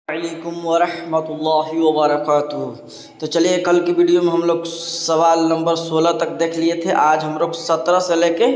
वालेकुम वरहमतुल्लाहि वबरकातुहू। तो चलिए, कल की वीडियो में हम लोग सवाल नंबर 16 तक देख लिए थे। आज हम लोग 17 से लेके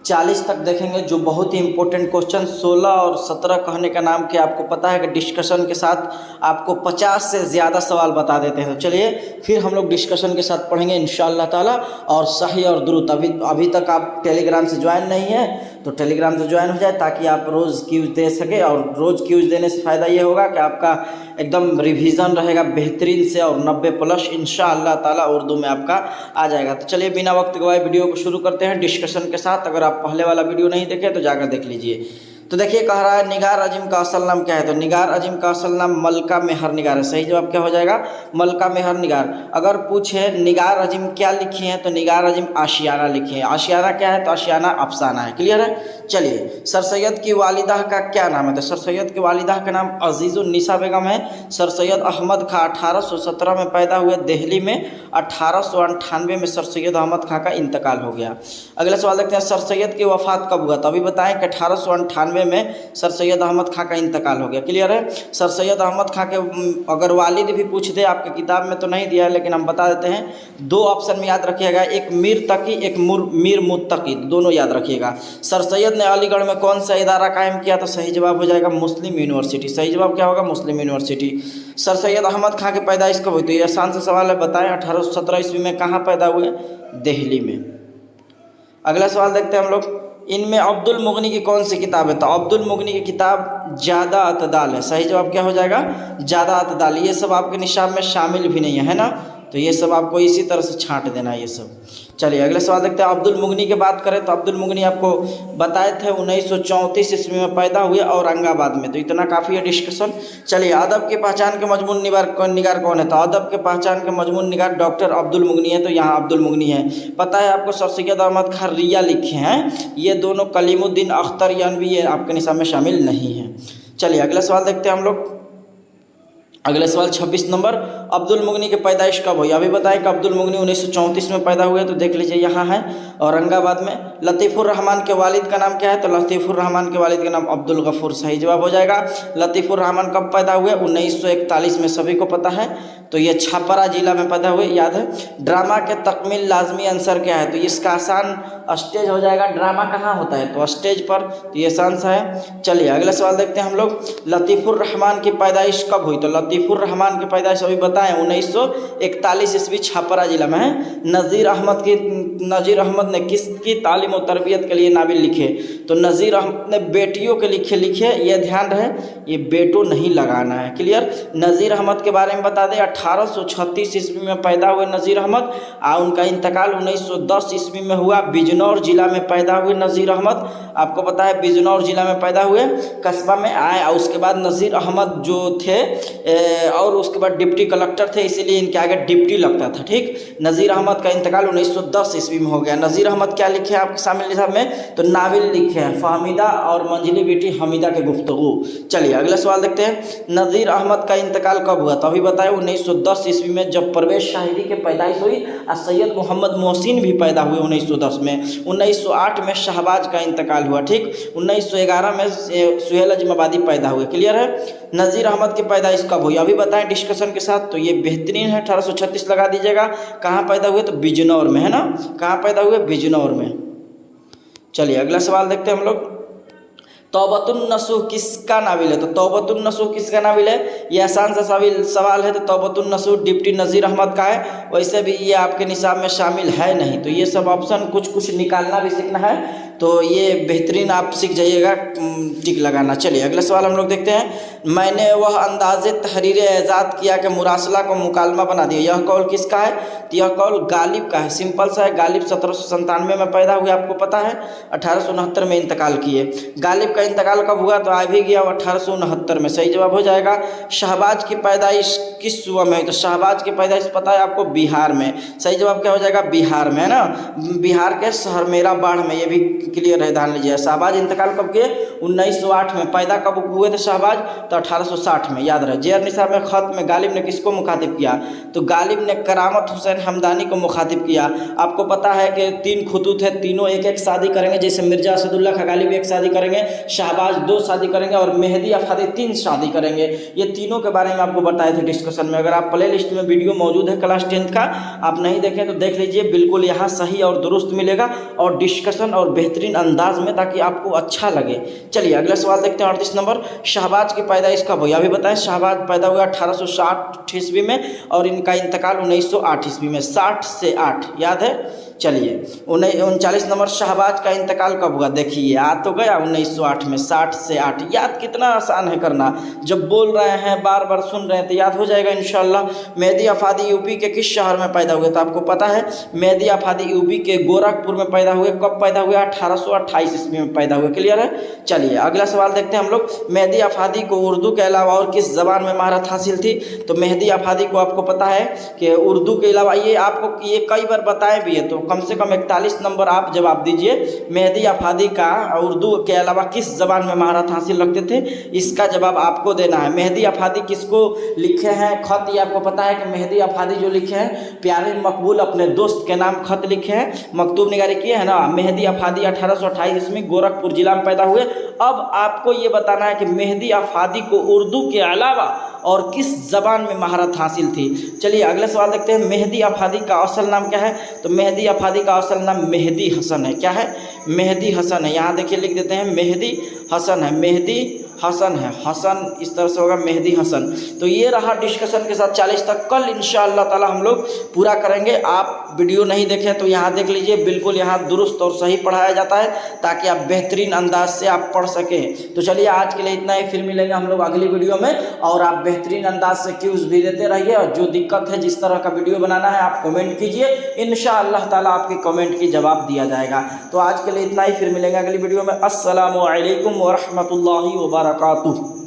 40 तक देखेंगे, जो बहुत ही इंपॉर्टेंट क्वेश्चन। 16 और 17 कहने का नाम क्या आपको पता है कि डिस्कशन के साथ आपको 50 से ज़्यादा सवाल बता देते हैं। तो चलिए फिर हम लोग डिस्कशन के साथ पढ़ेंगे इंशाअल्लाह ताला। और सही और दुरुस्त, अभी तक आप टेलीग्राम से ज्वाइन नहीं है तो टेलीग्राम से ज्वाइन हो जाए, ताकि आप रोज़ क्यूज दे सके। और रोज़ क्यूज देने से फ़ायदा ये होगा कि आपका एकदम रिवीजन रहेगा बेहतरीन से, और 90+ इंशाअल्लाह ताला उर्दू में आपका आ जाएगा। तो चलिए बिना वक्त गवाए वीडियो को शुरू करते हैं डिस्कशन के साथ। अगर आप पहले वाला वीडियो नहीं देखे तो जाकर देख लीजिए। तो देखिए, कह रहा है निगार अजीम का असल नाम क्या है। तो निगार अजीम का असल नाम मलका मेहर निगार है। सही जवाब क्या हो जाएगा? मलका मेहर निगार। अगर पूछे निगार अजीम क्या लिखी है, तो निगार अजीम आशियाना लिखी है। आशियाना क्या है? तो आशियाना अफसाना है। क्लियर है? चलिए, सर सैयद की वालिदा का क्या नाम है? तो सर सैयद की वालिदा का नाम अजीज़ुन्निसा बेगम है। सर सैयद अहमद खां 1817 में पैदा हुए दिल्ली में। 1898 में सर सैयद अहमद खां का इंतकाल हो गया। अगला सवाल देखते हैं, सर सैयद की वफ़ात कब हुआ? तो अभी बताएं कि 1898 में सर सैयद अहमद खां का इंतकाल हो गया। क्लियर है? सर सैयद अहमद खां के अगर वालिद भी पूछ दे, आपके किताब में तो नहीं दिया है लेकिन हम बता देते हैं, दो ऑप्शन में याद रखिएगा, एक मीर तकी, एक मीर मुत्तकी, दोनों याद रखिएगा। सर सैयद ने अलीगढ़ में कौन सा इदारा कायम किया? तो सही जवाब हो जाएगा मुस्लिम यूनिवर्सिटी। सही जवाब क्या होगा? मुस्लिम यूनिवर्सिटी। सर सैयद अहमद खां की पैदाइश कब हुई? तो ये आसान सा सवाल है, बताएं। 1817 ईस्वी में। कहाँ पैदा हुए? दिल्ली में। अगला सवाल देखते हैं हम लोग, इनमें अब्दुल मुगनी की कौन सी किताब है? तो अब्दुल मुगनी की किताब ज़्यादा अतदाल है। सही जवाब क्या हो जाएगा? ज़्यादा अतदाल। ये सब आपके निशाब में शामिल भी नहीं है ना, तो ये सब आपको इसी तरह से छांट देना ये सब। चलिए अगले सवाल देखते हैं। अब्दुल मुगनी की बात करें तो अब्दुल मुगनी आपको बताए थे 1934 ईस्वी में पैदा हुए औरंगाबाद में। तो इतना काफ़ी है डिस्कशन। चलिए, अदब की पहचान के मजमून निगार कौन है? तो अदब के पहचान के मजमून निगार डॉक्टर अब्दुल मुगनी है। तो यहाँ अब्दुल मुगनी है। पता है आपको सर सैयद अहमद खां रिया लिखे हैं, ये दोनों कलीमुद्दीन अख्तर यानवी ये आपके निशाब में शामिल नहीं है। चलिए अगला सवाल देखते हैं हम लोग। अगले सवाल 26 नंबर, अब्दुल मुगनी की पैदाइश कब हुई? अभी बताएं कि अब्दुल मुगनी 1934 में पैदा हुए। तो देख लीजिए, यहाँ है औरंगाबाद में। लतीफ़ुर रहमान के वालिद का नाम क्या है? तो लतीफ़ुर रहमान के वालिद का नाम अब्दुल गफूर। सही जवाब हो जाएगा। लतीफ़ुर रहमान कब पैदा हुए? 1941 में, सभी को पता है। तो ये छपरा जिला में पैदा हुए, याद है। ड्रामा के तकमील लाजमी आंसर क्या है? तो इसका आसान स्टेज हो जाएगा। ड्रामा कहाँ होता है? तो स्टेज पर। तो ये आसान सा है। चलिए अगला सवाल देखते हैं हम लोग, लतीफ़ुर रहमान की पैदाइश कब हुई? तो लतीफ़ुर रहमान की पैदाइश अभी बताएं 1941 ईस्वी, छपरा जिला में है। नज़ीर अहमद ने किसकी तालीम और तरबियत के लिए नावल लिखे? तो नज़ीर अहमद ने बेटियों के लिखे। ये ध्यान रहे, ये बेटो नहीं लगाना है। क्लियर? नज़ीर अहमद के बारे में बता दें, 1836 ईस्वी में पैदा हुए नज़ीर अहमद, और उनका इंतकाल 1910 ईस्वी में हुआ। बिजनौर जिला में पैदा हुए नज़ीर अहमद, आपको पता है बिजनौर जिला में पैदा हुए, कस्बा में आए। और उसके बाद नज़ीर अहमद जो थे और उसके बाद डिप्टी कलेक्टर थे, इसीलिए इनके आगे डिप्टी लगता था। ठीक, नज़ीर अहमद का इंतकाल 1910 ईस्वी में हो गया। नज़ीर अहमद क्या लिखे हैं आपके सामने निशाब में? तो नावल लिखे हैं, फ़हमीदा और मंजिली बेटी हमीदा के गुफ्तगू। चलिए अगला सवाल देखते हैं, नज़ीर अहमद का इंतकाल कब हुआ? तो अभी बताएं 1910 ईस्वी में, जब परवेज़ शाहिदी की पैदाइश हुई। और सैयद मोहम्मद मोहसिन भी पैदा हुए 1910 में। 1908 में शहबाज का इंतकाल हुआ। ठीक, 1911 में सुहेल अजमाबादी पैदा हुए। क्लियर है? नज़ीर अहमद की पैदाइश कब हुई? अभी बताएं डिस्कशन के साथ। तो ये बेहतरीन है, 1836 लगा दीजिएगा। कहाँ पैदा हुए? तो बिजनौर में, है ना। कहाँ पैदा हुए? बिजनौर में। चलिए अगला सवाल देखते हैं हम लोग, तौबतुन नसूह किसका नाविल है? तो तौबतुन नसूह किसका नाविल है? ये आसान सा सवाल है। तो तौबतुन नसूह डिप्टी नज़ीर अहमद का है। वैसे भी ये आपके निशाब में शामिल है नहीं, तो ये सब ऑप्शन कुछ निकालना भी सीखना है, तो ये बेहतरीन आप सीख जाइएगा टिक लगाना। चलिए अगला सवाल हम लोग देखते हैं, मैंने वह अंदाज़े तहरीर एजाद किया कि मुरासला को मुकालमा बना दिया, यह कौल किसका है? तो यह कौल गालिब का है। सिंपल सा है, गालिब 1797 में पैदा हुए, आपको पता है। 1869 में इंतकाल किए। गालिब का इंतकाल कब हुआ? तो आ भी गया 1869 में। सही जवाब हो जाएगा। शहबाज की पैदाइश किस सूबे में है? तो शहबाज की पैदाइश पता है आपको? बिहार में। सही जवाब क्या हो जाएगा? बिहार में, है ना। बिहार के सहरमेरा बाढ़ में, ये भी क्लियर है, ध्यान लीजिए। शहबाज इंतकाल कब किए? 1908 में। पैदा कब हुए थे शहबाज? तो 1860 में, याद रहे। जेर निसार में खत में गालिब ने किसको मुखातिब किया? तो गालिब ने करामत हुसैन हमदानी को मुखातिब किया। आपको पता है कि 3 खुतूत है, तीनों एक एक शादी करेंगे। जैसे मिर्जा असदुल्ला खां गालिब एक शादी करेंगे, शहबाज 2 शादी करेंगे और मेहदी अफादी 3 शादी करेंगे। ये तीनों के बारे में आपको बताए थे डिस्कशन में। अगर आप प्ले लिस्ट में वीडियो मौजूद है क्लास 10th का, आप नहीं देखें तो देख लीजिए, बिल्कुल यहाँ सही और दुरुस्त मिलेगा और डिस्कशन और बेहतरीन अंदाज में, ताकि आपको अच्छा लगे। चलिए अगला सवाल देखते हैं, 38 नंबर। शहबाज की पैदाइश कब हुई? अभी बताएं। शहबाज पैदा हुआ 1860 ईस्वी में और इनका इंतकाल 1908 ईस्वी में। 60 से 8, याद है। चलिए 39 नंबर। शहबाज का इंतकाल कब हुआ? देखिए आ तो गया 1908 में। 60 से 8 याद कितना आसान है करना। जब बोल रहे हैं, बार बार सुन रहे हैं तो याद हो जाएगा इंशाल्लाह। मेहदी अफादी यूपी के किस शहर में पैदा हुए? तो आपको पता है मेहदी अफादी यूपी के गोरखपुर में पैदा हुए। कब पैदा हुए? 1828 ईस्वी में पैदा हुए। क्लियर है। चलिए अगला सवाल देखते हैं हम लोग। मेहदी अफादी को उर्दू के अलावा और किस ज़बान में महारत हासिल थी? तो मेहदी अफादी को आपको पता है कि उर्दू के अलावा, ये आपको ये कई बार बताए भी है, तो कम से कम 41 नंबर आप जवाब दीजिए। मेहदी अफादी का उर्दू के अलावा किस ज़बान में महारत हासिल रखते थे? इसका जवाब आपको देना है। मेहदी अफादी किसको लिखे हैं खत? ये आपको पता है कि मेहदी अफादी जो लिखे हैं, प्यारे मकबूल अपने दोस्त के नाम खत लिखे हैं, मकतूब निगारी किए हैं ना। मेहदी अफादी 1828 ईस्वी गोरखपुर जिला में पैदा हुए। अब आपको ये बताना है कि मेहदी अफादी को उर्दू के अलावा और किस ज़बान में महारत हासिल थी। चलिए अगला सवाल देखते हैं। मेहदी अफादी का असल नाम क्या है? तो मेहदी अफादी का असल नाम मेहदी हसन है। क्या है? मेहदी हसन है। यहाँ देखिए लिख देते हैं, मेहदी हसन है। मेहदी हसन है, हसन इस तरह से होगा, मेहदी हसन। तो ये रहा डिस्कशन के साथ 40 तक। कल इंशाअल्लाह ताला हम लोग पूरा करेंगे। आप वीडियो नहीं देखें तो यहाँ देख लीजिए, बिल्कुल यहाँ दुरुस्त और सही पढ़ाया जाता है, ताकि आप बेहतरीन अंदाज से आप पढ़ सकें। तो चलिए आज के लिए इतना ही, फिर मिलेंगे हम लोग अगली वीडियो में। और आप बेहतरीन अंदाज से क्यूज भी देते रहिए, और जो दिक्कत है, जिस तरह का वीडियो बनाना है, आप कमेंट कीजिए। इंशाअल्लाह ताला आपके कमेंट की जवाब दिया जाएगा। तो आज के लिए इतना ही, फिर मिलेंगे अगली वीडियो में। अस्सलामु अलैकुम व रहमतुल्लाहि व बरकातुहू।